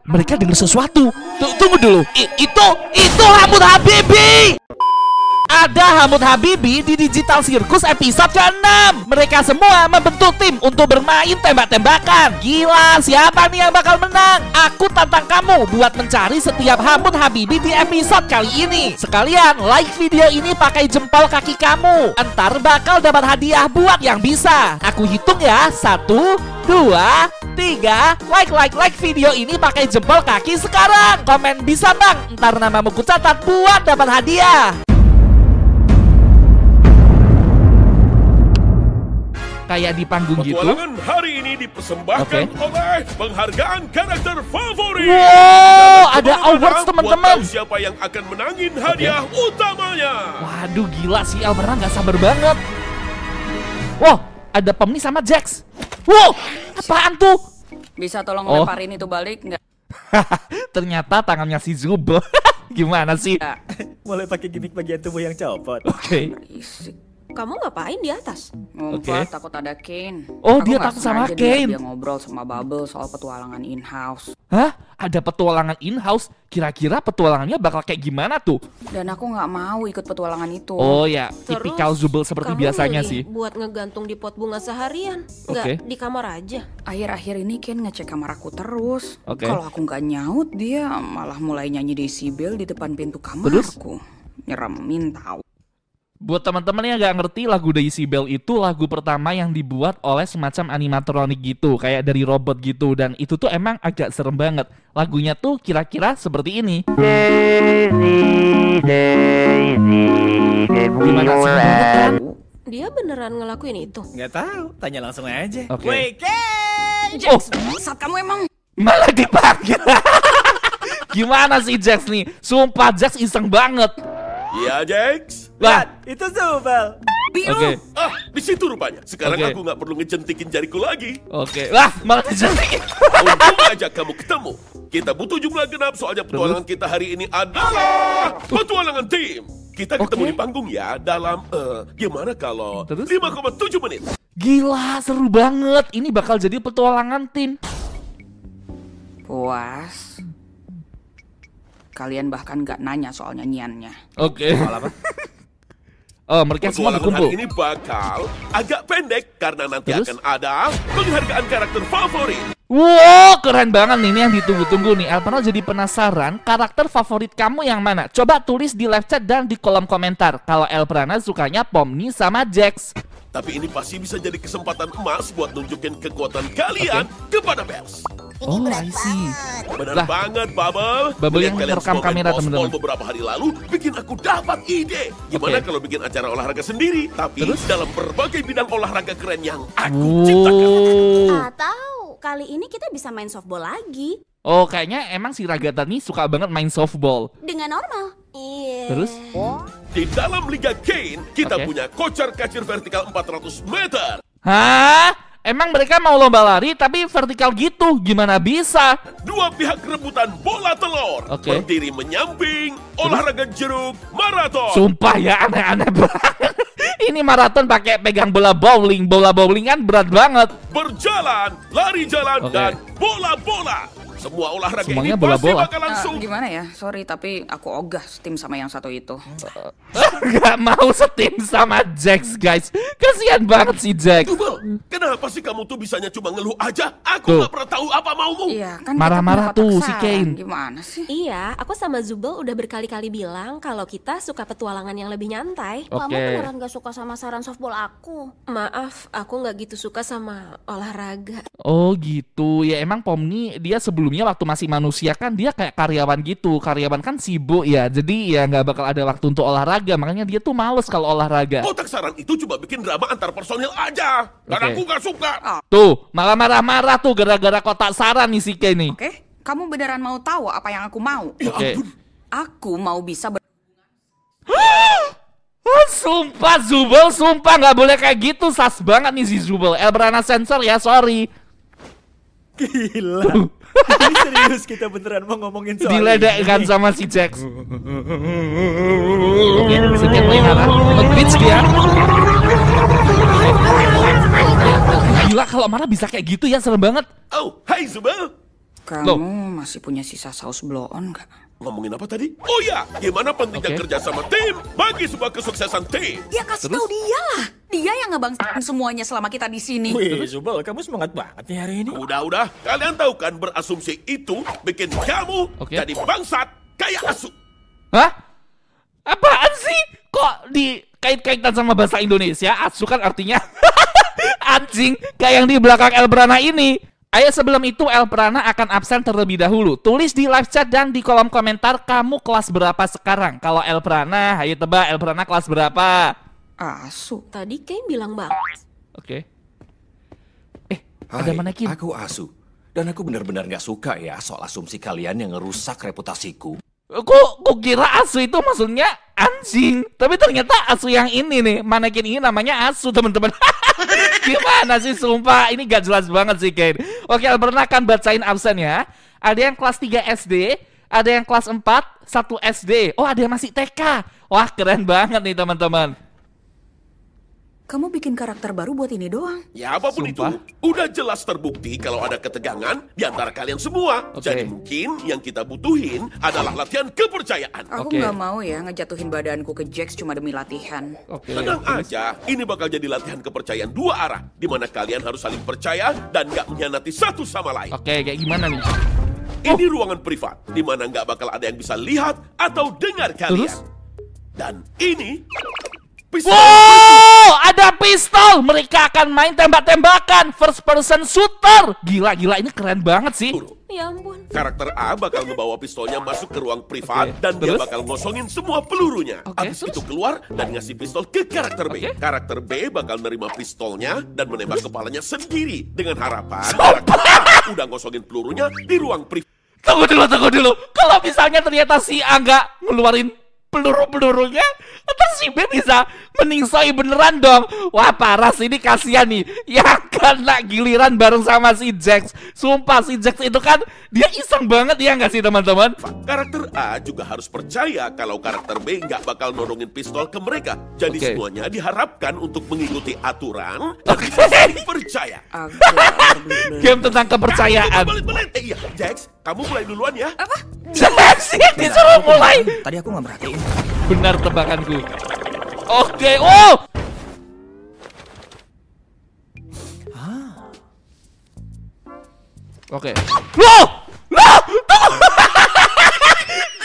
Mereka dengar sesuatu. Tunggu dulu. Itu Hamut Habibi. Ada Hamut Habibi di Digital Circus episode ke-6. Mereka semua membentuk tim untuk bermain tembak-tembakan. Gila, siapa nih yang bakal menang? Aku tantang kamu buat mencari setiap Hamut Habibi di episode kali ini. Sekalian like video ini pakai jempol kaki kamu. Entar bakal dapat hadiah buat yang bisa. Aku hitung ya. 1, 2, 3. Like video ini pakai jempol kaki sekarang. Komen bisa bang, ntar namamu kucatat buat dapat hadiah. Kayak di panggung gitu. Petualangan hari ini dipersembahkan oleh penghargaan karakter favorit. Wow, ada awards teman-teman. Siapa yang akan menangin hadiah utamanya? Waduh, gila sih Elberna nggak sabar banget. Wow, ada Pomni sama Jax. Wow, apaan tuh? Bisa tolong lemparin itu balik nggak? Ternyata tangannya si Zubel. Gimana sih? Mulai pakai gimmick bagian tubuh yang copot. Oke. Kamu ngapain di atas? Ngumpet, takut ada Kane. Oh, Aku dia nggak takut sama sengaja Kane. Dia ngobrol sama Bubble soal petualangan in-house. Hah? Ada petualangan in-house? Kira-kira petualangannya bakal kayak gimana tuh? Dan aku nggak mau ikut petualangan itu. Oh ya, tipikal Zubel seperti biasanya milih sih. buat ngegantung di pot bunga seharian, nggak di kamar aja. Akhir-akhir ini Kane ngecek kamar aku terus. Oke. Kalau aku nggak nyaut, dia malah mulai nyanyi Decibel di depan pintu kamarku. Nyeremin tahu. Buat teman-teman yang nggak ngerti, lagu Decibel itu lagu pertama yang dibuat oleh semacam animatronik gitu, kayak dari robot gitu, dan itu tuh emang agak serem banget. Lagunya tuh kira-kira seperti ini. Gimana sih kan? Dia beneran ngelakuin itu? Nggak tahu, tanya langsung aja. Oke. Jax, saat kamu emang Malah dipanggil. Gimana sih Jax nih? Sumpah Jax iseng banget. Iya, Jax. Wah, Itu Zubel. oke. Di situ rupanya. Sekarang Oke. aku nggak perlu ngejentikin jariku lagi. Oke. Wah, malah dijadiin. Untung aja kamu ketemu. Kita butuh jumlah genap, soalnya petualangan kita hari ini adalah petualangan tim. Kita ketemu di panggung ya dalam gimana kalau Terus? 5,7 menit. Gila, seru banget. Ini bakal jadi petualangan tim. puas. Kalian bahkan nggak nanya soal nyanyiannya. Oke. Apa? Oh, mereka semua Petualangan berkumpul. hari ini bakal agak pendek karena nanti Terus? akan ada penghargaan karakter favorit. Wow, keren banget nih. Ini yang ditunggu-tunggu nih. Elpano jadi penasaran, karakter favorit kamu yang mana? Coba tulis di live chat dan di kolom komentar. Kalau Elprana sukanya Pomni sama Jax. Tapi ini pasti bisa jadi kesempatan emas buat nunjukin kekuatan kalian kepada pers. Oh, I see. Benar Lah. banget, Bubble. Bubble Melihat yang kalian merekam semua main kamera, ball teman-teman. beberapa hari lalu bikin aku dapat ide. Gimana Oke. kalau bikin acara olahraga sendiri, tapi Terus? dalam berbagai bidang olahraga keren yang aku ciptakan. Oh. Atau kali ini kita bisa main softball lagi Oh, kayaknya emang si Ragata nih suka banget main softball. dengan normal. Iya. Terus? Di dalam Liga Kane, kita Oke. punya kocar kacir vertikal 400 meter. Hah? Emang mereka mau lomba lari tapi vertikal gitu? Gimana bisa? Dua pihak rebutan bola telur. Oke. Berdiri menyamping, olahraga jeruk, maraton. Sumpah ya, aneh-aneh banget. Ini maraton pakai pegang bola bowling. Bola bowling kan berat banget. Berjalan, lari jalan, Oke. dan bola-bola. Semua olahraga Semuanya ini pasti bola-bola. bakal langsung. Gimana ya? Sorry, tapi aku ogah tim sama yang satu itu. Gak mau setim sama Jax, guys. Kasihan banget si Jax. Tubel, kenapa sih kamu tuh bisanya cuma ngeluh aja? Tuh. Aku nggak pernah tahu apa maumu. Iya, kan kita Marah-marah punya tuh kotak si saran. Kane. Gimana sih? Iya, aku sama Zubel udah berkali-kali bilang kalau kita suka petualangan yang lebih nyantai. Kamu Oke. beneran gak suka sama saran softball aku? Maaf, aku nggak gitu suka sama olahraga. Oh gitu. Ya emang Pomni dia sebelumnya waktu masih manusia kan dia kayak karyawan gitu. Karyawan kan sibuk ya. Jadi ya nggak bakal ada waktu untuk olahraga. Makanya dia tuh males kalau olahraga. Kotak saran itu cuma bikin drama antar personil aja. Dan Oke. aku nggak suka. Tuh, malah marah-marah tuh gara-gara kotak saran nih si Kane nih. Oke, kamu beneran mau tahu apa yang aku mau? Oke. Aku mau bisa Oh, sumpah Zubel, sumpah nggak boleh kayak gitu. Sas banget nih si Zubel. Elbrana sensor ya, sorry. Gila. Ini serius kita beneran mau ngomongin soal Diledekkan ini. sama si Jax. Oke, sedikit melihara. Nge-glitch dia. Gila kalau marah bisa kayak gitu ya, serem banget. Oh, hai Zubel. Kamu masih punya sisa saus blow on nggak? Ngomongin apa tadi? Oh ya, gimana pentingnya kerja sama tim bagi sebuah kesuksesan tim? Ya kasih tahu dia lah. Dia yang ngebangsain semuanya selama kita di sini. Wih, Zubal, kamu semangat banget nih hari ini. Udah, kalian tahu kan berasumsi itu bikin kamu jadi bangsat kayak asu. Hah? Apaan sih? Kok dikait-kaitan sama bahasa Indonesia? Asu kan artinya anjing, kayak yang di belakang Elbrana ini. Ayo sebelum itu Elbrana akan absen terlebih dahulu. Tulis di live chat dan di kolom komentar kamu kelas berapa sekarang. Kalau Elbrana, ayo tebak Elbrana kelas berapa? Asu. Tadi Kay bilang banget. Oke. Ada manekin. Aku Asu. Dan aku benar-benar gak suka ya soal asumsi kalian yang ngerusak reputasiku. Kok kira Asu itu maksudnya anjing. Tapi ternyata Asu yang ini nih, manekin ini namanya Asu teman-teman. Gimana sih sumpah, ini gak jelas banget sih Ken. Oke, Elbrana akan bacain absen ya. Ada yang kelas 3 SD, ada yang kelas 4, 1 SD. Oh, ada yang masih TK. Wah, keren banget nih teman-teman. Kamu bikin karakter baru buat ini doang? Ya apapun Sumpah. itu, udah jelas terbukti kalau ada ketegangan di antara kalian semua. Oke. Jadi mungkin yang kita butuhin adalah latihan kepercayaan. Aku Oke. nggak mau ya ngejatuhin badanku ke Jax cuma demi latihan. Oke. Tenang aja, ini bakal jadi latihan kepercayaan dua arah, di mana kalian harus saling percaya dan nggak mengkhianati satu sama lain. Oke, kayak gimana nih? Ini ruangan privat, di mana nggak bakal ada yang bisa lihat atau dengar kalian. Terus? Dan ini pistol. Wow, ada pistol. Mereka akan main tembak-tembakan, first person shooter. Gila, ini keren banget sih. Ya ampun. Karakter A bakal ngebawa pistolnya masuk ke ruang privat Oke, dan dia terus? bakal ngosongin semua pelurunya. Oke, Habis terus? itu keluar dan ngasih pistol ke karakter B. Oke. Karakter B bakal nerima pistolnya dan menembak kepalanya sendiri dengan harapan karakter A udah ngosongin pelurunya di ruang privat. Tunggu dulu. Kalau misalnya ternyata si A nggak ngeluarin peluru-pelurunya, atau si B bisa meningsoi beneran dong. Wah parah sih, ini kasihan nih yang kena giliran bareng sama si Jax. Sumpah si Jax itu kan dia iseng banget ya nggak sih teman-teman? Karakter A juga harus percaya kalau karakter B nggak bakal nodongin pistol ke mereka. Jadi Oke. semuanya diharapkan untuk mengikuti aturan dan Oke. bisa saling percaya. Agak berbelit-belit. Game tentang kepercayaan. Balik. Iya, Jax, kamu mulai duluan ya. Jax yang disuruh mulai. Tadi aku nggak merhatiin. Benar tebakanku. Oke, oh. Oke. Loh, tunggu.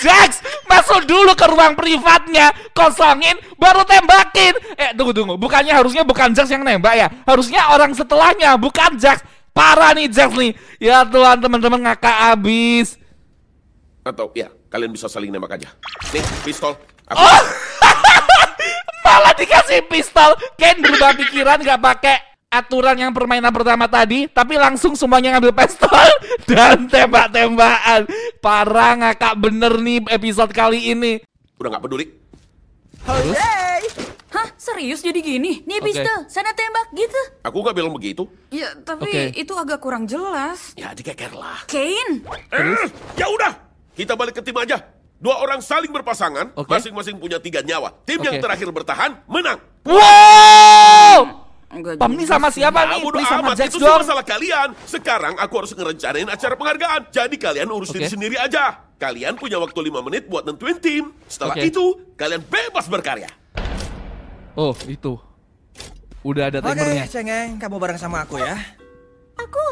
Jax, masuk dulu ke ruang privatnya, kosongin, baru tembakin. Tunggu. Bukannya harusnya bukan Jax yang nembak ya? Harusnya orang setelahnya, bukan Jax. Parah nih Jax nih. Ya Tuhan, teman-teman ngakak abis. Atau ya, kalian bisa saling nembak aja. Nih, pistol. Aku Oh. Malah dikasih pistol. Ken berubah pikiran, gak pakai aturan yang permainan pertama tadi, tapi langsung semuanya ngambil pistol dan tembak-tembakan. Parah, ngakak bener nih episode kali ini. udah nggak peduli. Hah? Serius jadi gini? Nih Oke. pistol, sana tembak gitu. Aku nggak bilang begitu. Ya, tapi Oke. itu agak kurang jelas. Ya, dikeker lah. Kane, Ya udah, kita balik ke tim aja. 2 orang saling berpasangan, Oke. masing-masing punya 3 nyawa. Tim yang Oke. terakhir bertahan, menang. Wow. enggak Pam nih juga sama sih. siapa Ah, nih? bodo Please sama amat, Jax itu dong. semua masalah kalian. Sekarang aku harus ngerencanain acara penghargaan. Jadi kalian urus Oke. diri sendiri aja. Kalian punya waktu 5 menit buat nentuin tim. Setelah Oke. itu, kalian bebas berkarya. Oh, itu. Udah ada timernya. Oke, Cengeng, kamu bareng sama aku ya. Aku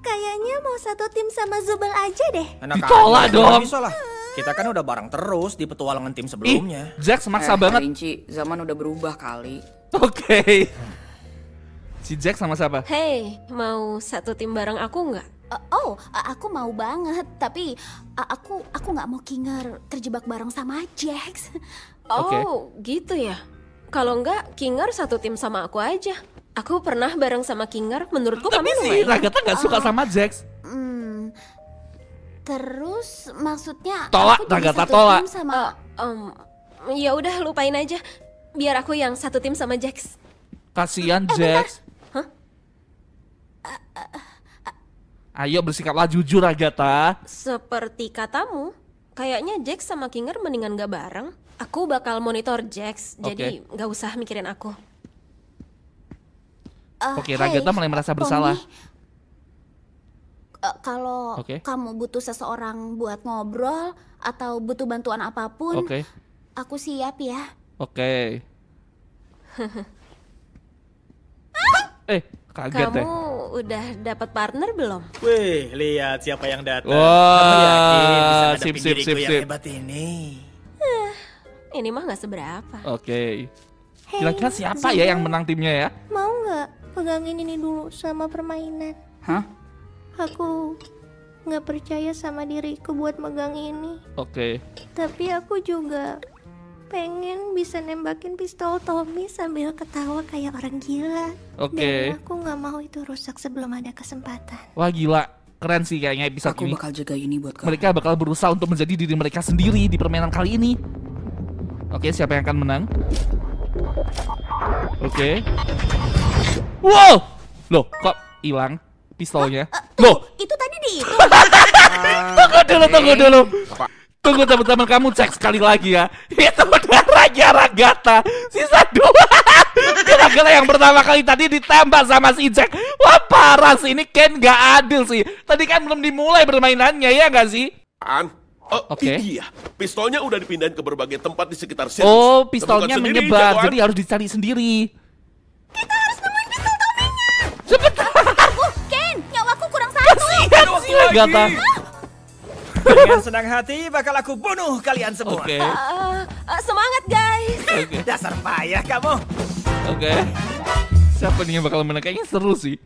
kayaknya mau satu tim sama Zubal aja deh. Enak Ditolak aja, dong. Bisa lah. Kita kan udah bareng terus di petualangan tim Ih, sebelumnya. Jax maksa banget. Rinci, zaman udah berubah kali. Oke. Si Jax sama siapa? Hey, mau satu tim bareng aku nggak? Aku mau banget, tapi aku nggak mau Kinger terjebak bareng sama Jax. Oke. Oh, gitu ya. Kalau nggak, Kinger satu tim sama aku aja. Aku pernah bareng sama Kinger, menurutku Tapi kami si lumayan. Ragata nggak suka sama Jax. Terus maksudnya Tolak, aku jadi Nagata, satu tolak. tim sama Ya udah lupain aja. Biar aku yang satu tim sama Jax. Kasian Jax. Ayo bersikaplah jujur Agatha. Seperti katamu, kayaknya Jax sama Kinger mendingan gak bareng. Aku bakal monitor Jax, jadi gak usah mikirin aku. Oke, Ragata mulai merasa bersalah. Kalau Oke. kamu butuh seseorang buat ngobrol atau butuh bantuan apapun, Oke. aku siap ya. Oke. Kaget Kamu ya. udah dapat partner belum? Wih, lihat siapa yang datang. Wah, Kamu yakin bisa ngadepin sip, diriku yang sip. hebat ini? Ini mah nggak seberapa. Oke. Kira-kira siapa ya yang menang timnya ya? Mau nggak pegangin ini dulu sama permainan? Hah? Aku nggak percaya sama diriku buat megang ini. Oke. Tapi aku juga pengen bisa nembakin pistol Tommy sambil ketawa kayak orang gila. Oke. Dan aku nggak mau itu rusak sebelum ada kesempatan. Wah gila, keren sih kayaknya episode Aku ini. bakal jaga ini buat kamu. Mereka bakal berusaha untuk menjadi diri mereka sendiri di permainan kali ini. Oke, siapa yang akan menang? Oke. Wow! Loh, kok hilang pistolnya? Loh, Itu tadi di itu. tunggu dulu. Tunggu teman-teman, kamu cek sekali lagi ya. Itu udah Raja Ragata sisa 2. Kira-kira yang pertama kali tadi ditembak sama si Jack. Wah parah sih, ini Ken gak adil sih. Tadi kan belum dimulai permainannya, ya gak sih? Oke. Iya, pistolnya udah dipindahin ke berbagai tempat di sekitar sirkus. Oh, pistolnya Temukan sendiri, menyebar, jagoan. jadi harus dicari sendiri. Ken, nyawaku kurang satu. Kasihan si Ragata. Dengan senang hati bakal aku bunuh kalian semua. Oke, Semangat guys. oke, Dasar payah kamu. oke. Siapa nih yang bakal menang? Kayaknya seru sih.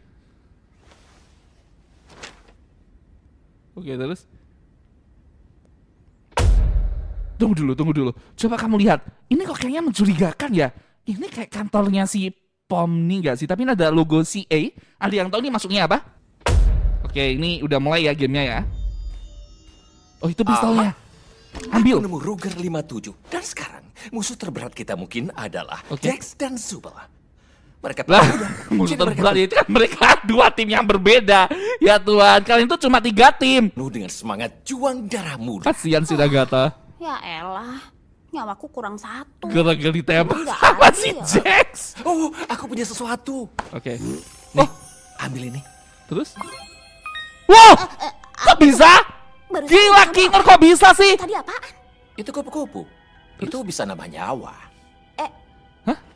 Oke, terus. Tunggu dulu. Coba kamu lihat. Ini kok kayaknya mencurigakan ya. Ini kayak kantornya si Pomni gak sih? Tapi ini ada logo CA. Ada yang tahu ini masuknya apa? Oke, ini udah mulai ya gamenya ya. Oh, itu pistolnya. Ambil. Aku nemu Ruger 57. Dan sekarang musuh terberat kita mungkin adalah Oke. Jax dan Subel. Mereka Lah, udah. musuh Jadi mereka terberat itu kan mereka 2 tim yang berbeda. Ya Tuhan, kalian itu cuma 3 tim. penuh dengan semangat juang darah muda. Kasihan si Ragata. Ya elah, nyawaku kurang satu. Gara-gara ditembak Nggak sama si adil. Jax. Oh, aku punya sesuatu. Oke. Nih, ambil ini. Terus? Wow! Kok bisa? Barusan Gila, kamu Kinger kok bisa sih? Tadi apaan? Itu kupu-kupu. Itu bisa nambah nyawa.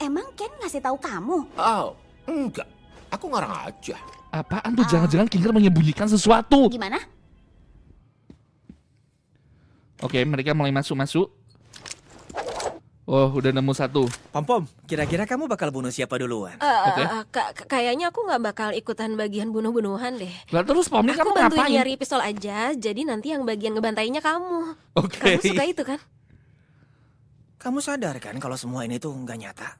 Emang Ken ngasih tahu kamu? Oh, enggak. Aku ngarang aja. Apaan tuh? Jangan-jangan Kinger menyembunyikan sesuatu. Gimana? Oke, mereka mulai masuk-masuk. Oh, udah nemu 1. Pom-pom, kira-kira kamu bakal bunuh siapa duluan? Oke. Kayaknya aku nggak bakal ikutan bagian bunuh-bunuhan deh. Lah terus Pomni Aku kamu bantuin ngapain? nyari pistol aja, jadi nanti yang bagian ngebantainya kamu. Oke. Kamu suka itu kan? Kamu sadar kan kalau semua ini tuh nggak nyata?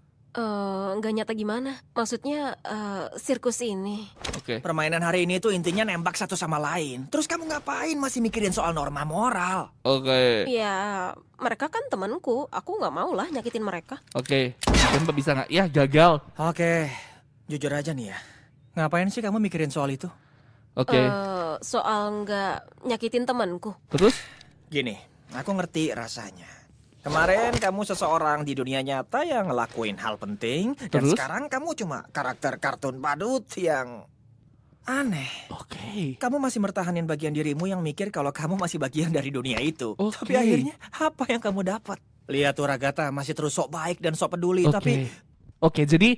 Nggak nyata gimana? Maksudnya sirkus ini. Oke. Permainan hari ini tuh intinya nembak satu sama lain. Terus kamu ngapain masih mikirin soal norma moral? Oke. Ya, mereka kan temanku. Aku nggak mau lah nyakitin mereka. Oke. Coba bisa nggak? Ya, gagal. Oke, jujur aja nih ya. Ngapain sih kamu mikirin soal itu? Oke. Soal nggak nyakitin temanku. Terus? Gini, aku ngerti rasanya. Kemarin kamu seseorang di dunia nyata yang ngelakuin hal penting. Dan Terus? sekarang kamu cuma karakter kartun badut yang aneh. Oke. Kamu masih mertahanin bagian dirimu yang mikir kalau kamu masih bagian dari dunia itu. Oke. Tapi akhirnya apa yang kamu dapat? Lihat tuh Ragata masih terus sok baik dan sok peduli. Oke. Tapi Oke, jadi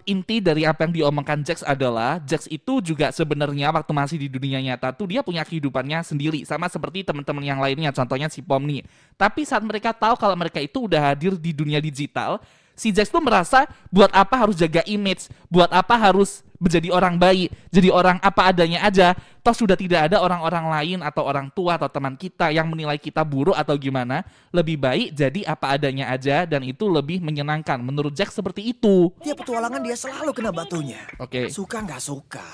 inti dari apa yang diomongkan Jax adalah Jax itu juga sebenarnya waktu masih di dunia nyata tuh dia punya kehidupannya sendiri sama seperti teman-teman yang lainnya, contohnya si Pomni. Tapi saat mereka tahu kalau mereka itu udah hadir di dunia digital, si Jax tuh merasa buat apa harus jaga image, buat apa harus menjadi orang baik, jadi orang apa adanya aja. Toh sudah tidak ada orang-orang lain atau orang tua atau teman kita yang menilai kita buruk atau gimana. Lebih baik jadi apa adanya aja dan itu lebih menyenangkan. Menurut Jax seperti itu. tiap petualangan dia selalu kena batunya. Oke. Suka nggak suka.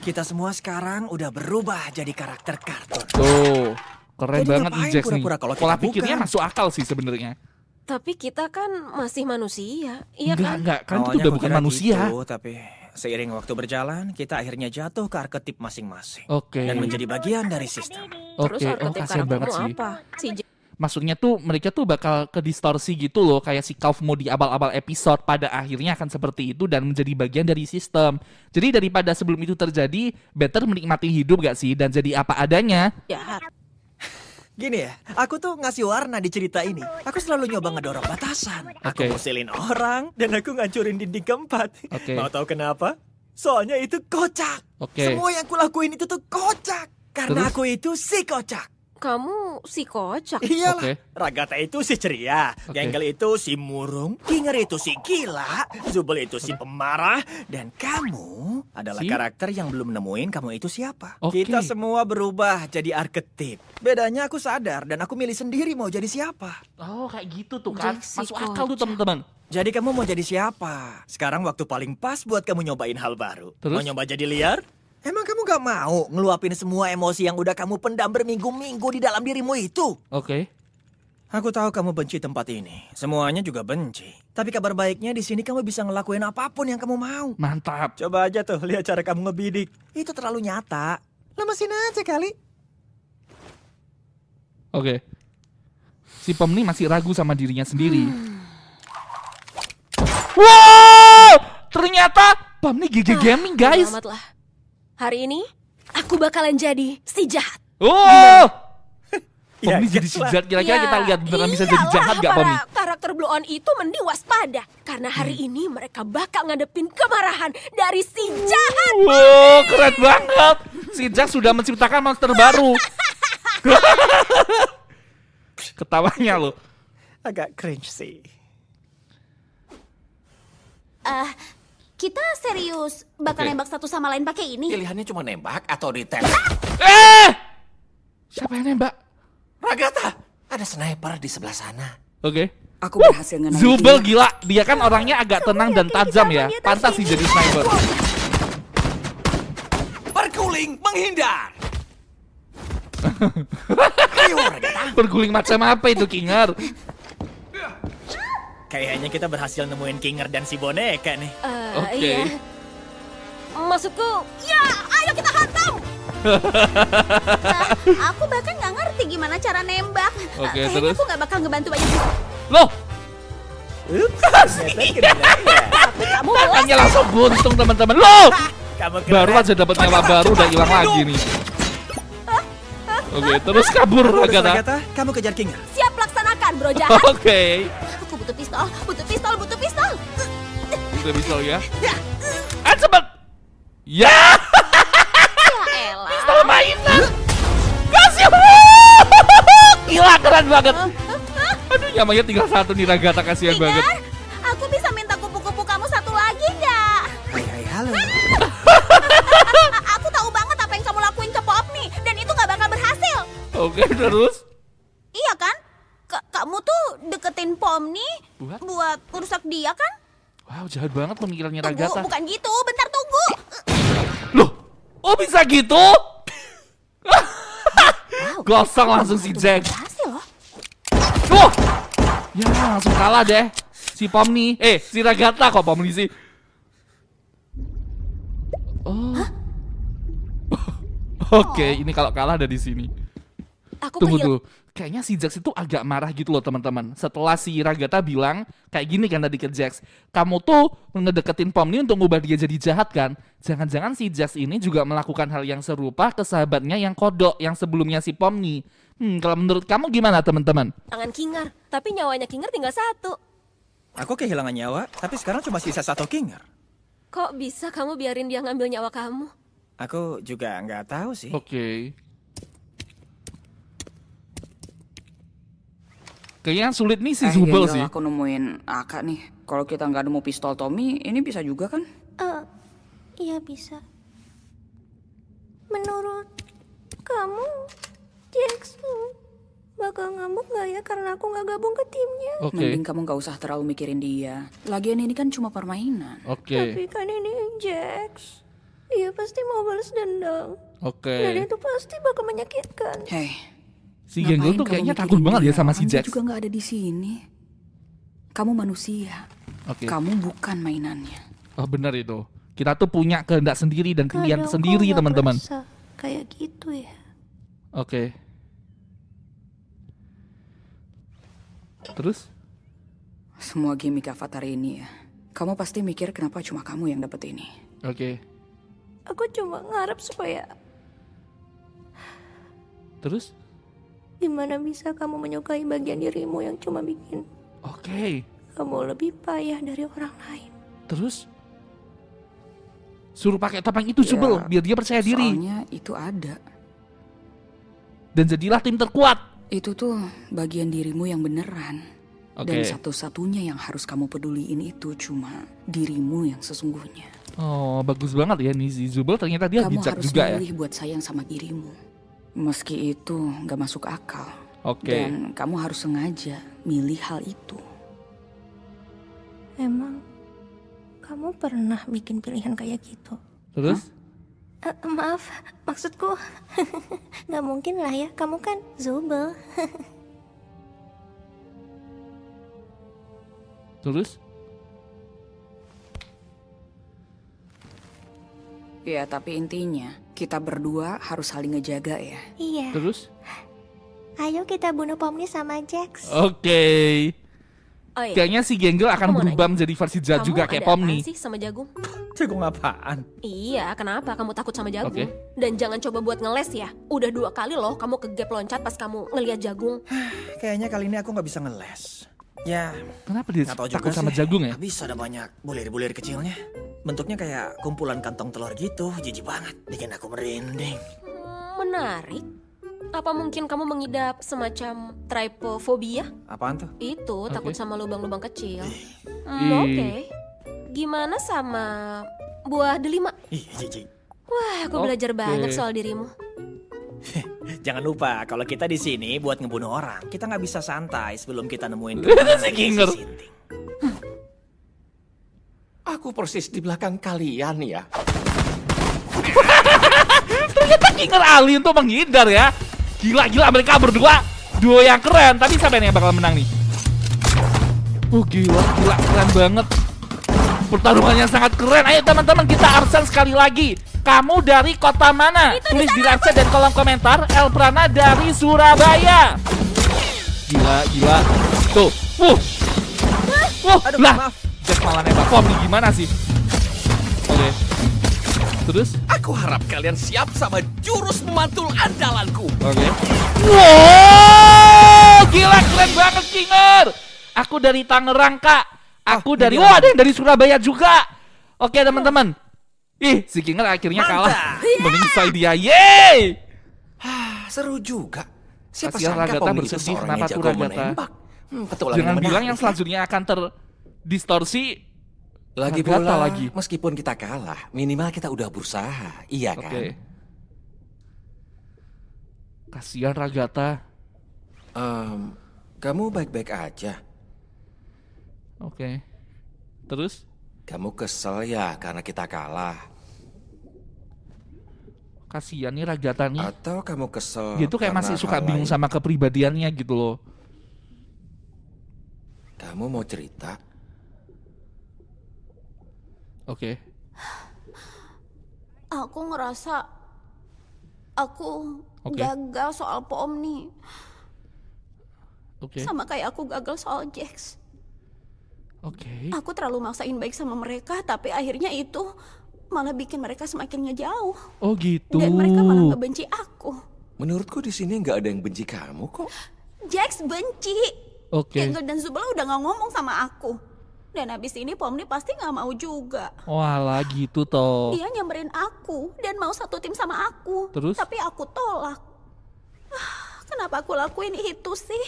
Kita semua sekarang udah berubah jadi karakter kartun. Tuh, keren Jadi banget nih ngapain Jax nih. pura-pura kalau kita Pola pikirnya bukan? masuk akal sih sebenarnya. Tapi kita kan masih manusia, iya kan? Enggak, kalian tuh Awalnya udah aku bukan kira manusia. gitu, tapi seiring waktu berjalan, kita akhirnya jatuh ke arketip masing-masing. Oke. Dan menjadi bagian dari sistem. Terus Oke, arketip kasihan banget karaktermu sih. apa? Si maksudnya tuh mereka tuh bakal ke distorsi gitu loh, kayak si Kaufmo di awal-awal episode pada akhirnya akan seperti itu dan menjadi bagian dari sistem. Jadi daripada sebelum itu terjadi, better menikmati hidup gak sih dan jadi apa adanya. Jahat. Gini ya, aku tuh ngasih warna di cerita ini. Aku selalu nyoba ngedorong batasan. Aku Oke. musilin orang dan aku ngancurin dinding keempat. Oke. Mau tahu kenapa? Soalnya itu kocak. Oke. Semua yang kulakuin itu tuh kocak. Karena Terus? aku itu si kocak. Kamu si kocak. Iyalah, Oke. Ragata itu si ceria, Oke. Genggel itu si murung, Kinger itu si gila, Zubel itu si pemarah, dan kamu adalah Si? karakter yang belum nemuin kamu itu siapa. Oke. Kita semua berubah jadi arketip. Bedanya aku sadar dan aku milih sendiri mau jadi siapa. Oh kayak gitu tuh kan, Jack si masuk akal tuh kocak. teman-teman. Jadi kamu mau jadi siapa? Sekarang waktu paling pas buat kamu nyobain hal baru. Terus? Mau nyoba jadi liar? Emang kamu gak mau ngeluapin semua emosi yang udah kamu pendam berminggu-minggu di dalam dirimu itu? Oke. Aku tahu kamu benci tempat ini. Semuanya juga benci. Tapi kabar baiknya di sini kamu bisa ngelakuin apapun yang kamu mau. Mantap. Coba aja tuh lihat cara kamu ngebidik. Itu terlalu nyata. Lemesin aja kali. Oke. Si Pom nih masih ragu sama dirinya sendiri. Wow! Ternyata Pom nih GG Gaming guys. Bodo amat lah. Hari ini aku bakalan jadi si jahat. Oh! Pom Ya, nih jadi si jelas. jahat. Kira-kira kita lihat beneran bisa jadi jahat gak Pom nih? Para karakter Blue On itu mending waspada. Karena hari ini mereka bakal ngadepin kemarahan dari si jahat. Wow, keren banget. Si Jack sudah menciptakan monster baru. Ketawanya loh. Agak cringe sih. Kita serius bakal Oke. nembak satu sama lain pakai ini? Pilihannya cuma nembak atau ditembak. Siapa yang nembak? Ragata, ada sniper di sebelah sana. Oke. Aku berhasil ngenain Zubel dia. gila. Dia kan orangnya agak tenang dan tajam ya. Pantas sih jadi sniper. Berguling, menghindar. Ayo Ragata. Berguling macam apa itu, Kinger? Kayaknya kita berhasil nemuin Kinger dan si boneka nih. Oke. Iya. Maksudku, ya ayo kita hantam. Aku bahkan nggak ngerti gimana cara nembak. Oke, Kayaknya terus? aku nggak bakal ngebantu banyak. Loh, Ups, ternyata kedengeran ya. Tapi kamu belas. hanya langsung buntung teman-teman. Loh, Kamu keren. baru aja dapat nyawa baru udah hilang lagi nih. Oke, terus kabur Terus, Ragata. Ragata, kamu kejar Kinger. Siap laksanakan, bro jahat. Oke. Aku butuh pistol, butuh pistol, butuh pistol. Udah bisa ya. Cepet. Ya, Ya elah. pistol mainan. Kasih. Gila, keren banget. Aduh, nyamanya tinggal satu nih Ragata, kasihan banget. Kinger, aku bisa minta kupu-kupu kamu satu lagi nggak? Hai, halo. Aku tahu banget apa yang kamu lakuin ke Popni dan itu nggak bakal berhasil. Oke, terus. Iya kan? Kamu tuh deketin Pomni buat merusak dia kan? Wow, jahat banget pemikirannya Tunggu, Ragata. bukan gitu. Bentar tunggu. Loh, oh bisa gitu? Gosong langsung si Jack. Berhasil loh. Wah, ya langsung kalah deh. Si Pomni, si Ragata kok Pomni sih. Oh. Oke, ini kalau kalah dari sini. Aku Tunggu pengen- dulu. Kayaknya si Jax itu agak marah gitu loh teman-teman. Setelah si Ragata bilang kayak gini kan tadi ke Jax, kamu tuh ngedeketin Pomni untuk ngubah dia jadi jahat kan? Jangan-jangan si Jax ini juga melakukan hal yang serupa ke sahabatnya yang kodok yang sebelumnya si Pomni. Kalau menurut kamu gimana teman-teman? tangan Kinger, tapi nyawanya Kinger tinggal satu. Aku kehilangan nyawa, tapi sekarang cuma sisa satu Kinger. Kok bisa kamu biarin dia ngambil nyawa kamu? Aku juga nggak tahu sih. Oke. Kayaknya sulit nih si Zubel sih. Aku nemuin Aka nih. Kalau kita nggak nemu pistol Tommy, ini bisa juga kan? Iya bisa. Menurut kamu, Jax bakal ngamuk nggak ya karena aku nggak gabung ke timnya? Oke. Mending kamu nggak usah terlalu mikirin dia. Lagian ini kan cuma permainan. Oke. Tapi kan ini Jax. Dia pasti mau balas dendam. Dan Oke. itu pasti bakal menyakitkan. Hei, Si Genggul tuh kayaknya takut banget ya sama si Jax. Dia juga nggak ada di sini. Kamu manusia. Oke. Kamu bukan mainannya. Oh benar itu. Kita tuh punya kehendak sendiri dan pilihan Kadang sendiri kok nggak teman-teman. berasa kayak gitu ya. Oke. Terus? Semua gimmick avatar ini ya. Kamu pasti mikir kenapa cuma kamu yang dapet ini. Oke. Aku cuma ngarep supaya... Terus? Gimana bisa kamu menyukai bagian dirimu yang cuma bikin Oke. kamu lebih payah dari orang lain? Terus? Suruh pakai topeng itu Zubel, biar dia percaya diri. Soalnya itu ada. Dan jadilah tim terkuat. Itu tuh bagian dirimu yang beneran. Oke. Dan satu-satunya yang harus kamu peduliin itu cuma dirimu yang sesungguhnya. Oh, bagus banget ya nih si Zubel, ternyata dia Kamu bijak harus juga ya. milih buat sayang sama dirimu. Meski itu gak masuk akal. Oke. Dan kamu harus sengaja milih hal itu. Emang kamu pernah bikin pilihan kayak gitu? Terus? Maaf, maksudku gak mungkin lah ya, kamu kan Zubel. Terus? Ya, tapi intinya kita berdua harus saling ngejaga ya. Iya. Terus? Ayo kita bunuh Pomni sama Jax. Oke. Oh iya. Kayaknya si Genggel akan Aku mau berubah nanya. menjadi versi jahat Kamu juga kayak ada Pomni. apaan sih sama jagung? Jagung apaan? Iya, kenapa kamu takut sama jagung? Oke. Dan jangan coba buat ngeles ya. Udah 2 kali loh kamu ke gap loncat pas kamu ngelihat jagung. Kayaknya kali ini aku nggak bisa ngeles. Ya, Kenapa dia nggak tahu takut juga sama sih. jagung ya? Habis ada banyak bulir-bulir kecilnya. Bentuknya kayak kumpulan kantong telur gitu. Jijik banget, bikin aku merinding. Menarik. Apa mungkin kamu mengidap semacam trypophobia? Apaan tuh? Itu takut sama lubang-lubang kecil. Ih. Oke. Gimana sama buah delima? Ih, jijik. Wah, aku belajar Oke. banyak soal dirimu. Jangan lupa, kalau kita di sini buat ngebunuh orang, kita nggak bisa santai sebelum kita nemuin Si Kinger. Sinting. Aku persis di belakang kalian ya. Ternyata Kinger ahli untuk menghindar ya. Gila-gila mereka berdua duo yang keren. Tapi siapa yang bakal menang nih? Gila keren banget. Pertarungannya sangat keren. Ayo teman-teman kita arsen sekali lagi. Kamu dari kota mana? Tulis di Lancer dan kolom komentar. Elprana dari Surabaya. Gila. Tuh. Aduh, Lah. maaf. Jack malah nembak Pomni gimana sih? Oke. Terus? Aku harap kalian siap sama jurus memantul andalanku. Oke. Wow, gila keren banget Kinger. Aku dari Tangerang kak. Aku dari, ini wah ada yang dari Surabaya juga. Oke teman-teman. Ih, si Kinger akhirnya kalah. Meningsai dia, yeay. Seru juga. Siapa Kasihan sangka Ragata Pomni itu bersedih, seorang kenapa yang tuh jago Ragata? menembak. Petualangan Jangan bilang menarik. yang selanjutnya akan terdistorsi. Lagi Ragata pula, lagi. meskipun kita kalah, minimal kita udah berusaha, iya kan? Oke. Kasihan Ragata. Kamu baik-baik aja. Oke. Terus? Kamu kesel ya karena kita kalah. Kasihan nih Ragata nih. Atau kamu kesel Dia tuh kayak karena masih suka hal bingung lain? sama kepribadiannya gitu loh. Kamu mau cerita? Oke. Aku ngerasa aku Oke. gagal soal Pomni. Oke. Sama kayak aku gagal soal Jax. Oke. Aku terlalu maksain baik sama mereka, tapi akhirnya itu malah bikin mereka semakin ngejauh. Oh gitu. Dan mereka malah ngebenci aku. Menurutku di sini nggak ada yang benci kamu kok. Jax benci. Oke. Genggel dan Zubel udah gak ngomong sama aku. Dan habis ini Pomni pasti gak mau juga. Walah gitu toh. Dia nyamperin aku dan mau satu tim sama aku. Terus? Tapi aku tolak. Kenapa aku lakuin itu sih?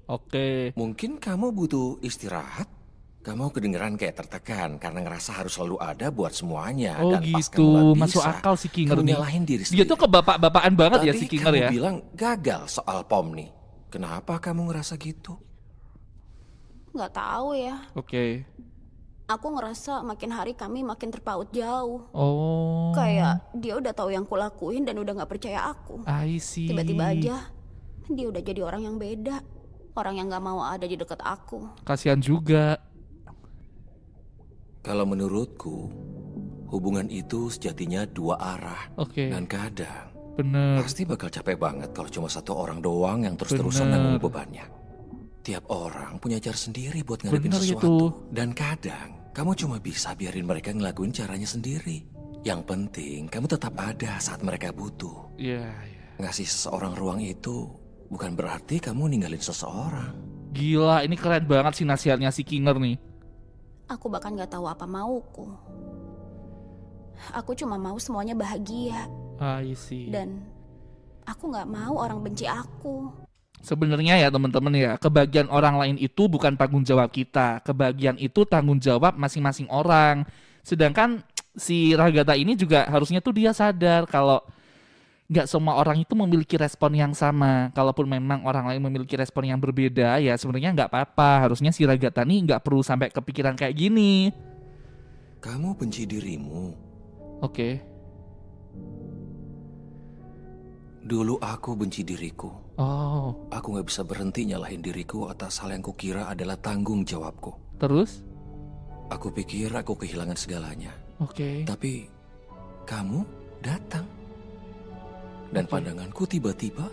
Oke. Mungkin kamu butuh istirahat. Kamu kedengeran kayak tertekan karena ngerasa harus selalu ada buat semuanya. Oh Dan pas gitu. kamu nggak Masuk bisa, akal si Kinger kamu nih. nyalahin diri Dia sendiri. tuh kebapak-bapakan banget ya Tadi si Kinger kamu ya. bilang gagal soal Pomni. Kenapa kamu ngerasa gitu? Gak tahu ya. Oke. Aku ngerasa makin hari kami makin terpaut jauh. Oh. Kayak dia udah tahu yang kulakuin dan udah gak percaya aku. I see. Tiba-tiba aja dia udah jadi orang yang beda. Orang yang gak mau ada di dekat aku. Kasihan juga. Kalau menurutku, hubungan itu sejatinya dua arah. Oke. Dan kadang Bener. pasti bakal capek banget kalau cuma satu orang doang yang terus-terusan Bener. nanggung bebannya. Tiap orang punya cara sendiri buat ngadepin Bener sesuatu. itu. Dan kadang, kamu cuma bisa biarin mereka ngelakuin caranya sendiri. Yang penting, kamu tetap ada saat mereka butuh. Iya. Ngasih seseorang ruang itu bukan berarti kamu ninggalin seseorang. Gila, ini keren banget sih nasihatnya si Kinger nih. Aku bahkan gak tahu apa mauku. Aku cuma mau semuanya bahagia. I see. Dan aku gak mau orang benci aku. Sebenarnya ya teman-teman ya, kebahagiaan orang lain itu bukan tanggung jawab kita. Kebahagiaan itu tanggung jawab masing-masing orang. Sedangkan si Ragata ini juga harusnya tuh dia sadar kalau nggak semua orang itu memiliki respon yang sama. Kalaupun memang orang lain memiliki respon yang berbeda, ya sebenarnya nggak apa-apa. Harusnya si Ragata nih nggak perlu sampai kepikiran kayak gini. Kamu benci dirimu. Oke. Dulu aku benci diriku. Oh. Aku gak bisa berhenti nyalahin diriku atas hal yang kukira adalah tanggung jawabku. Terus? Aku pikir aku kehilangan segalanya. Oke. Tapi kamu datang. Dan pandanganku tiba-tiba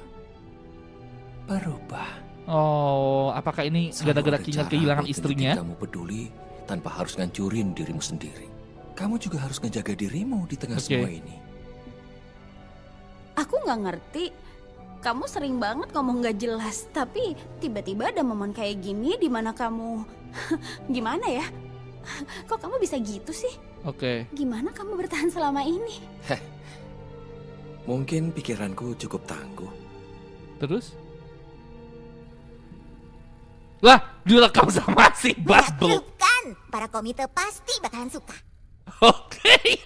berubah. Oh, apakah ini gara-gara Kinger kehilangan istrinya? Kamu peduli tanpa harus ngancurin dirimu sendiri. Kamu juga harus ngejaga dirimu di tengah semua ini. Aku gak ngerti. Kamu sering banget ngomong gak jelas. Tapi tiba-tiba ada momen kayak gini di mana kamu... Gimana ya? Kok kamu bisa gitu sih? Oke. Gimana kamu bertahan selama ini? Mungkin pikiranku cukup tangguh. Terus? Lah, direkam sama si Basbel. Kan, para komite pasti bakalan suka. Oke.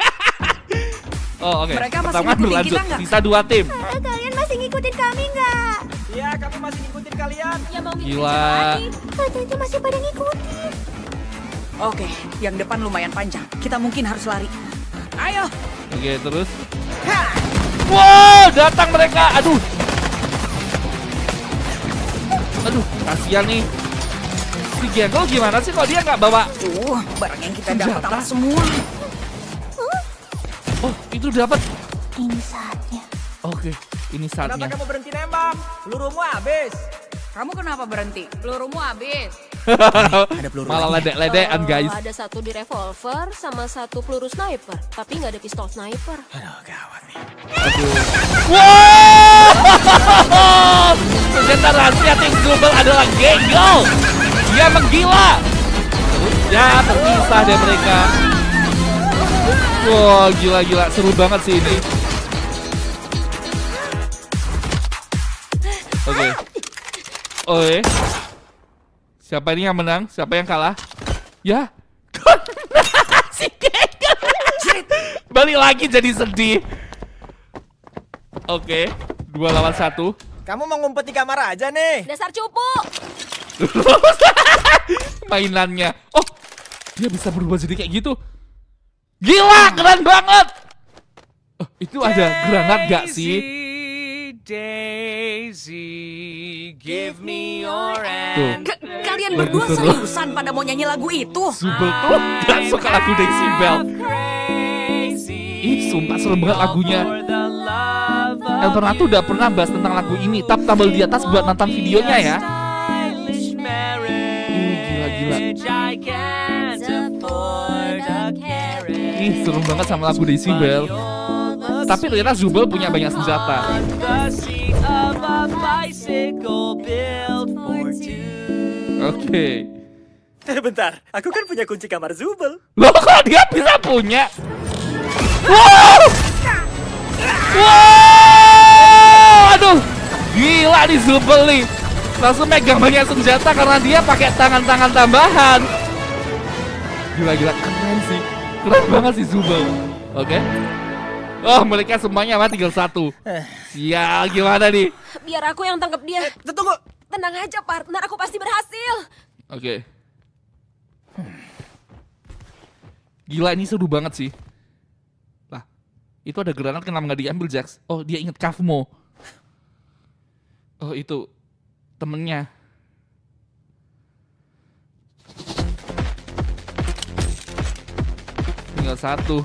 Oh, oke. Mereka masih Pertama ngikutin berlanjut. kita nggak? Sisa 2 tim. Kalian masih ngikutin kami nggak? Iya, kami masih ngikutin kalian. Ya mau ngikutin Gila. siapa lagi? Katanya masih pada ngikutin. Oke, yang depan lumayan panjang. Kita mungkin harus lari. Ayo. Oke, terus. Wow, datang mereka. Aduh. Aduh, kasihan nih. Si Genggo gimana sih kalau dia nggak bawa? Barang yang kita dapat amat semua. Oh, itu dapat. Ini saatnya. Oke, ini Kenapa saatnya. kamu berhenti nembak? Pelurumu habis. Kamu kenapa berhenti? Pelurumu habis. Ada peluru Malah lagi. ledek-ledekan, guys. Ada satu di revolver sama satu peluru sniper, tapi nggak ada pistol sniper. Aduh, gawat nih. Wow! Senjata rahasia tim global adalah Genggo. Dia menggila. Terus ya terpisah deh mereka. Wow, gila-gila. Seru banget sih ini. Oke. Oke. Siapa ini yang menang? Siapa yang kalah? Ya. Si Genggo. Balik lagi jadi sedih. Oke. 2 lawan 1. Kamu mau ngumpet di kamar aja nih. Dasar cupu! Mainannya. Oh, dia bisa berubah jadi kayak gitu. Gila, keren banget. Oh, itu ada granat gak sih? Daisy, give me your Tuh. Kalian berdua Lagu seru. seriusan pada mau nyanyi lagu itu? Subel tuh gak suka lagu Daisy Bell. Ih, sumpah serem banget lagunya. Elpernah tuh udah pernah bahas tentang lagu ini. Tap tabel di atas buat nonton videonya ya. Gila-gila. Ih, serem banget sama lagu Daisy Bell. Tapi ternyata Zubel punya banyak senjata. Oke. Bentar, aku kan punya kunci kamar Zubel. Loh, kok dia bisa punya? Wow! Wow! Aduh, gila nih Zubel nih. Langsung megang banyak senjata karena dia pakai tangan-tangan tambahan. Gila-gila, keren sih. Keren banget sih Zubel. Oke. Oh, mereka semuanya mati, tinggal 1. Sial, gimana nih? Biar aku yang tangkap dia. Tunggu. Tenang aja partner, aku pasti berhasil. Oke. Gila, ini seru banget sih. Lah, itu ada granat kenapa nggak diambil, Jax? Oh, dia inget Kavmo. Oh, itu temennya. Tinggal 1.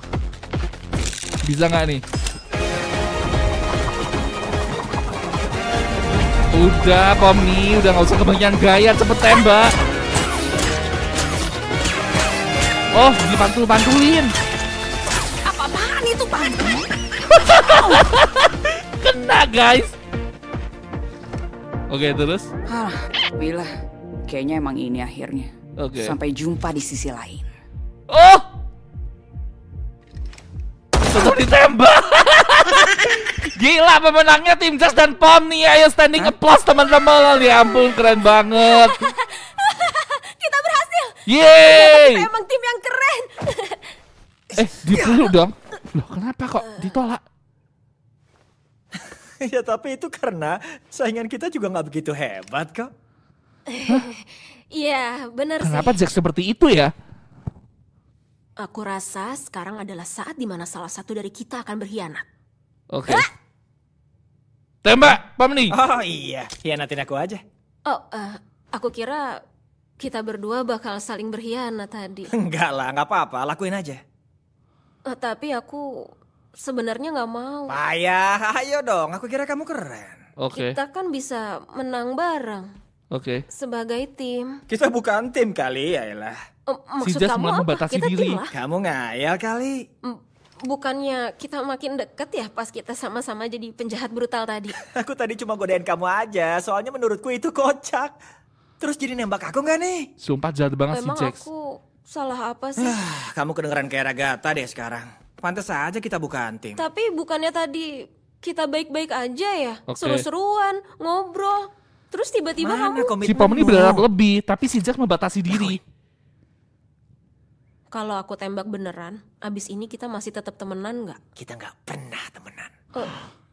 Bisa nggak nih? Udah, Pomni, udah nggak usah kebanyakan gaya, cepet tembak. Oh, dipantul-pantulin. Apa-apaan itu, pantul? Kena, guys. Oke, terus? Bila, kayaknya emang ini akhirnya. Oke. Sampai jumpa di sisi lain. Oh! Tetap ditembak. Gila, pemenangnya tim Jax dan Pomni. Ayo standing applause teman-teman. Ya ampun, keren banget. Kita berhasil. Yeay! Kita emang tim yang keren. Dipeluk dong. Loh, kenapa kok ditolak? Ya tapi itu karena saingan kita juga nggak begitu hebat kok. Iya, benar sih. Kenapa Jax seperti itu ya? Aku rasa sekarang adalah saat dimana salah satu dari kita akan berkhianat. Oke. Tembak, Pomni. Oh iya, hianatin aku aja. Oh, aku kira kita berdua bakal saling berkhianat tadi. Enggak lah, nggak apa-apa, lakuin aja. Tapi aku sebenarnya nggak mau. Payah, ayo dong, aku kira kamu keren. Oke. Kita kan bisa menang bareng. Oke. Sebagai tim. Kita bukan tim kali, yaelah. Maksud Jax kamu malah apa? membatasi Kita diri. tim lah. Kamu ngayal kali. Bukannya kita makin deket ya pas kita sama-sama jadi penjahat brutal tadi. Aku tadi cuma godain kamu aja, soalnya menurutku itu kocak. Terus jadi nembak aku nggak nih? Sumpah jahat banget si Emang Jax. aku salah apa sih? Kamu kedengeran kayak Ragata deh sekarang. Pantes aja kita bukan tim. Tapi bukannya tadi kita baik-baik aja ya? Oke. Seru-seruan, ngobrol. Terus tiba-tiba Mana kamu... Si Pomni berharap lebih, tapi si Jax membatasi diri. Kalau aku tembak beneran, abis ini kita masih tetap temenan nggak? Kita nggak pernah temenan.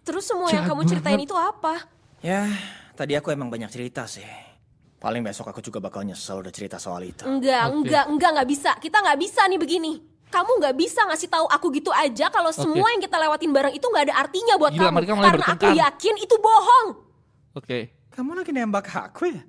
Terus semua yang Jahat kamu ceritain banget. itu apa? Ya, tadi aku emang banyak cerita sih. Paling besok aku juga bakal nyesel udah cerita soal itu. Enggak, nggak bisa. Kita nggak bisa nih begini. Kamu nggak bisa ngasih tahu aku gitu aja kalau semua yang kita lewatin bareng itu nggak ada artinya buat Gila, kamu. mereka mulai Karena aku bertengkar. yakin itu bohong. Oke. Kamu lagi nembak aku ya?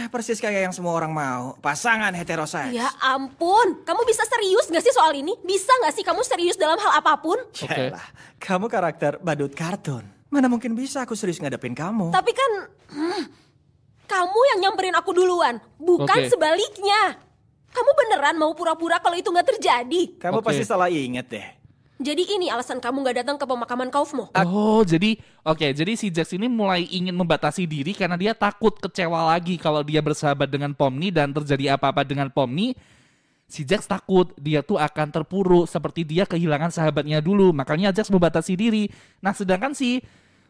Persis kayak yang semua orang mau. Pasangan heteroseks. Ya ampun, kamu bisa serius gak sih soal ini? Bisa gak sih kamu serius dalam hal apapun? Yaelah, kamu karakter badut kartun. Mana mungkin bisa aku serius ngadepin kamu. Tapi kan, kamu yang nyamperin aku duluan, bukan Oke. sebaliknya. Kamu beneran mau pura-pura kalau itu gak terjadi? Kamu Oke. pasti salah inget deh. Jadi ini alasan kamu gak datang ke pemakaman Kaufmo? Oh, jadi si Jax ini mulai ingin membatasi diri karena dia takut kecewa lagi kalau dia bersahabat dengan Pomni dan terjadi apa-apa dengan Pomni. Si Jax takut dia tuh akan terpuruk seperti dia kehilangan sahabatnya dulu. Makanya Jax membatasi diri. Nah, sedangkan si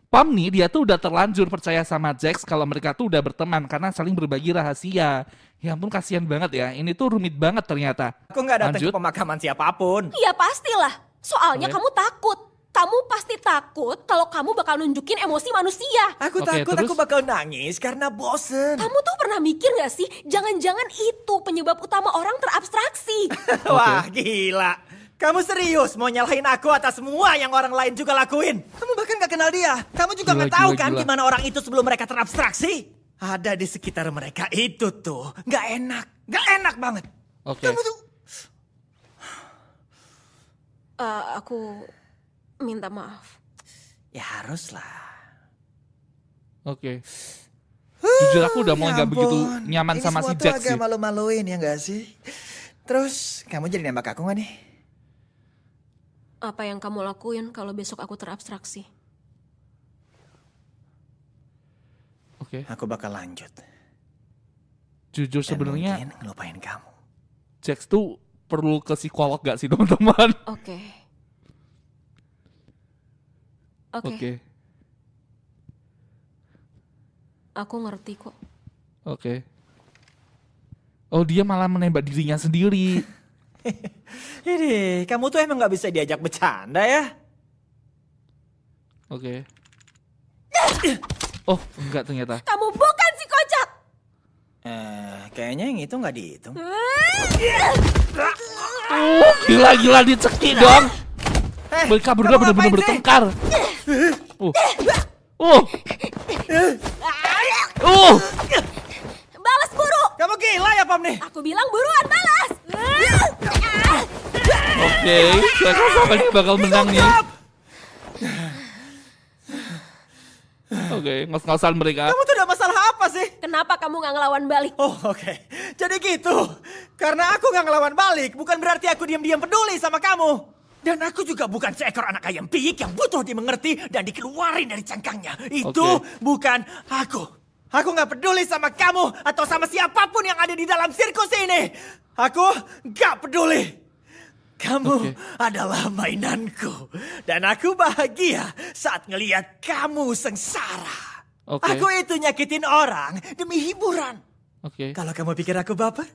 Pomni dia tuh udah terlanjur percaya sama Jax kalau mereka tuh udah berteman karena saling berbagi rahasia. Ya ampun, kasihan banget ya. Ini tuh rumit banget ternyata. Aku nggak datang Lanjut. ke pemakaman siapapun. Iya pastilah. Soalnya Oke. kamu takut. Kamu pasti takut kalau kamu bakal nunjukin emosi manusia. Aku Oke, takut terus? aku bakal nangis karena bosen. Kamu tuh pernah mikir gak sih? Jangan-jangan itu penyebab utama orang terabstraksi. Wah, gila. Kamu serius mau nyalahin aku atas semua yang orang lain juga lakuin? Kamu bahkan gak kenal dia. Kamu juga Gila, gak tahu gila, kan gila. gimana orang itu sebelum mereka terabstraksi? Ada di sekitar mereka itu tuh. Gak enak. Gak enak banget. Oke. Kamu tuh... Aku minta maaf. Ya haruslah. Oke. Jujur aku udah mulai Ya gak begitu ampun. nyaman Ini sama si semua tuh Jax agak sih. malu-maluin ya gak sih? Terus kamu jadi nembak aku gak nih? Apa yang kamu lakuin kalau besok aku terabstraksi? Oke. Aku bakal lanjut. Jujur Dan sebenarnya mungkin ngelupain kamu. Jax tuh perlu ke psikolog gak sih teman-teman? Oke. Oke. Aku ngerti kok. Oke. Oh, dia malah menembak dirinya sendiri. Ini, kamu tuh emang gak bisa diajak bercanda ya? Oke. Oh, enggak ternyata. Kamu bukan si kocak! Kayaknya yang itu gak dihitung. Gila-gila dicekik dong. Mereka berdua kamu benar-benar ngapain sih? bertengkar. Balas buru! Kamu gila ya, Pam nih? Aku bilang buruan balas! Oke, siapa nih bakal menang nih? Oke, ngos-ngosan mereka. Kamu tuh ada masalah apa sih? Kenapa kamu nggak ngelawan balik? Oh, oke. Jadi gitu. Karena aku nggak ngelawan balik, bukan berarti aku diam-diam peduli sama kamu. Dan aku juga bukan seekor anak ayam piik yang butuh dimengerti dan dikeluarin dari cangkangnya. Itu bukan aku. Aku nggak peduli sama kamu atau sama siapapun yang ada di dalam sirkus ini. Aku nggak peduli. Kamu adalah mainanku. Dan aku bahagia saat ngelihat kamu sengsara. Aku itu nyakitin orang demi hiburan. Kalau kamu pikir aku baper,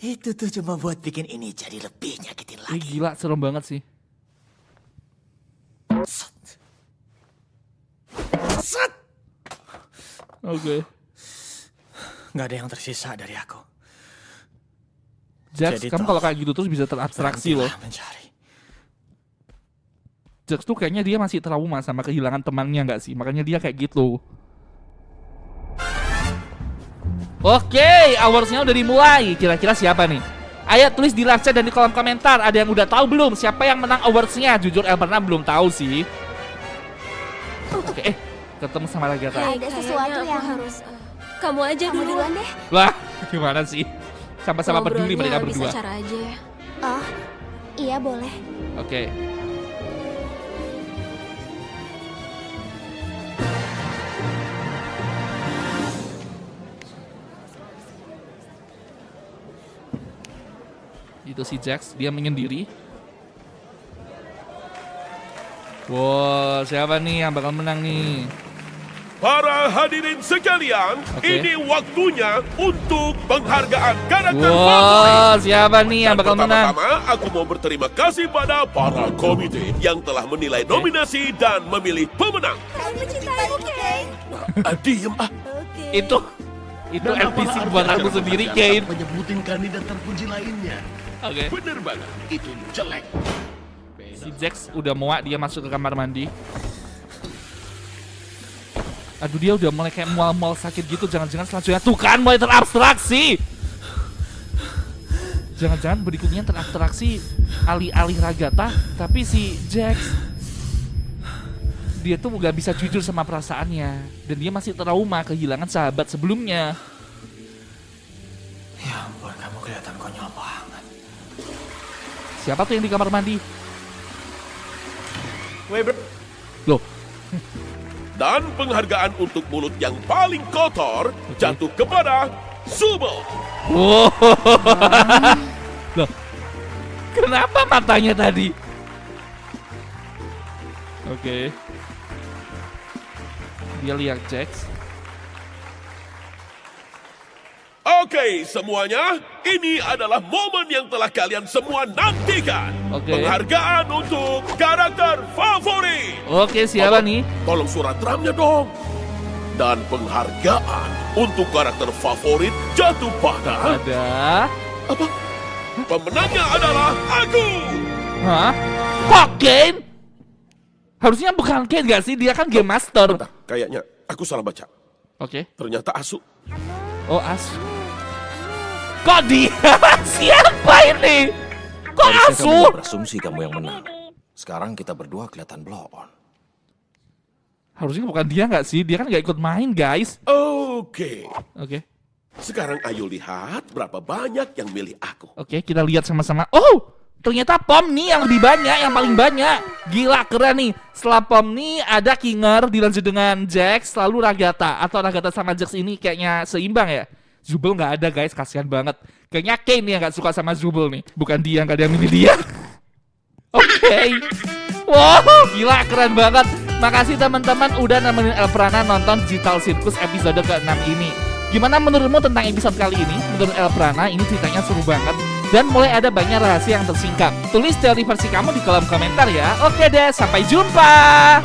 itu tuh cuma buat bikin ini jadi lebih nyakitin lagi. Gila, serem banget sih. Set. Nggak ada yang tersisa dari aku. Jax, kamu kalau kayak gitu terus bisa terabstraksi loh. Jax tuh kayaknya dia masih trauma sama kehilangan temannya nggak sih? Makanya dia kayak gitu. Oke, awards-nya udah dimulai. Kira-kira siapa nih? Ayo tulis di live chat dan di kolom komentar. Ada yang udah tahu belum siapa yang menang awards-nya? Jujur Elberna belum tahu sih. Oke, ketemu sama Ragatha. Ada sesuatu yang harus kamu aja duluan deh. Wah, gimana sih? Sama-sama peduli mereka berdua. Bisa cara aja ya. Oh, iya boleh. Oke. Itu si Jax, dia menyendiri. Wow, siapa nih yang bakal menang nih? Para hadirin sekalian, ini waktunya untuk penghargaan karakter favorit. Wow, siapa nih yang bakal menang? Pertama-tama, aku mau berterima kasih pada para komite yang telah menilai nominasi dan memilih pemenang. Kami mencintaimu, Kane. Diem ah. Itu NPC buat aku sendiri, Kane. Penyebutin kandidat terpuji lainnya. Bener banget, itu jelek. Si Jax udah muak, dia masuk ke kamar mandi. Aduh, dia udah mulai kayak mual-mual sakit gitu. Jangan-jangan selanjutnya tuh kan mulai terabstraksi. Jangan-jangan berikutnya terabstraksi alih-alih Ragatha, tapi si Jax dia tuh gak bisa jujur sama perasaannya. Dan dia masih trauma kehilangan sahabat sebelumnya. Ya ampun, kamu kelihatan konyol banget. Siapa tuh yang di kamar mandi? Weber. Loh. Dan penghargaan untuk mulut yang paling kotor jatuh kepada Zubul. Wow. Loh, kenapa matanya tadi? Dia lihat Jax. Oke, semuanya, ini adalah momen yang telah kalian semua nantikan. Penghargaan untuk karakter favorit. Oke, siapa nih? Tolong surat drumnya dong. Dan penghargaan untuk karakter favorit jatuh pada... Apa? Pemenangnya adalah aku. Hah? Kok Kane? Harusnya bukan Kane gak sih? Dia kan Game Master. Bentar, kayaknya aku salah baca. Ternyata Asu. Oh, Asu. Kok dia? Siapa ini? Kok Asu? Kamu berasumsi kamu yang menang. Sekarang kita berdua kelihatan blow on. Harusnya bukan dia nggak sih? Dia kan nggak ikut main, guys. Oke. Sekarang ayo lihat berapa banyak yang milih aku. Oke, kita lihat sama-sama. Oh, ternyata Pom nih yang lebih banyak, yang paling banyak. Gila, keren nih. Setelah Pom nih ada Kinger dilanjut dengan Jax, lalu Ragatha. Atau Ragatha sama Jax ini kayaknya seimbang ya? Zubul nggak ada, guys, kasihan banget. Kayaknya Kane yang nggak suka sama Zubul nih. Bukan dia, nggak ada yang milih dia. Wow, gila, keren banget. Makasih teman-teman udah nemenin Elprana nonton Digital Circus episode ke-6 ini. Gimana menurutmu tentang episode kali ini? Menurut Elprana ini ceritanya seru banget. Dan mulai ada banyak rahasia yang tersingkap. Tulis teori versi kamu di kolom komentar ya. Oke deh, sampai jumpa.